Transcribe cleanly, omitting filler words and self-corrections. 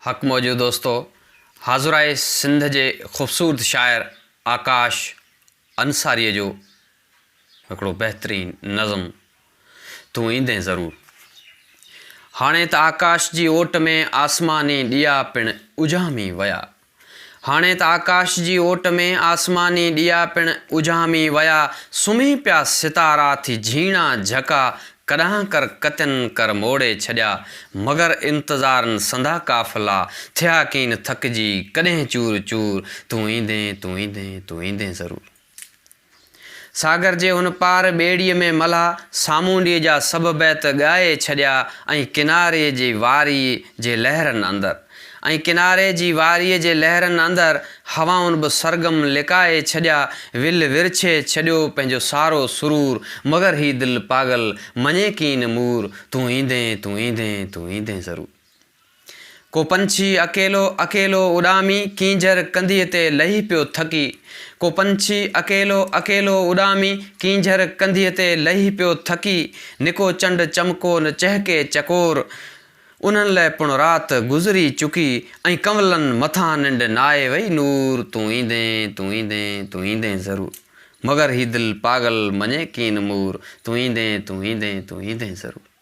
हक़ मौजूद दोस्तों, हाज़ुर आहे सिंध जे ख़ूबसूरत शाइर आकाश अंसारीअ जो हिकिड़ो बहितरीनु नज़म तूं ईंदे ज़रूरु। हाणे त आकाश जी ओट में आसमानी ॾिया पिणु उजामी विया। हाणे त आकाश जी ओट में आसमानी ॾिया पिणु उजामी विया। सुम्ही पिया सितारा थी झीणा झका, कॾां कर कतियुनि कर मोड़े छॾिया। मगर इंतज़ारनि संधा काफ़िला, थिया कीन थकिजी कॾहिं चूर चूर। तूं ईंदे तूं ईंदे तूं ईंदे ज़रूरु। सागर जे हुन पार ॿेड़ीअ में मला, सामूंडीअ जा सभु बैत ॻाए छॾिया। ऐं किनारे जी वारी जे लहरनि अंदरि किनारे जी वारीअ जे लहरनि अंदरि हवाउनि बि सरगम लिकाए छॾिया। विल विरछे छॾियो पंहिंजो सारो सुरूर, मगर ही दिलि पागल मञे कीन मूर। तूं ईंदे तूं ईंदे तूं ईंदे ज़रूरु। को पंछी अकेलो अकेलो उॾामी, कींझर कंधीअ ते लही पियो थकी। को पंछी अकेलो अकेलो उॾामी, कींझर कंधीअ ते लही पियो थकी। निको चंड चमको न चहके चकोर, उन्हनि लाइ पिणु राति गुज़री चुकी। ऐं कंवलनि मथां निंड नाहे वई नूर। तूं ईंदे तूं ईंदे तूं ईंदे ज़रूरु। मगर ही दिलि पागल मञे कीन मूर। तूं ईंदे तूं ईंदे तूं ईंदे ज़रूरु।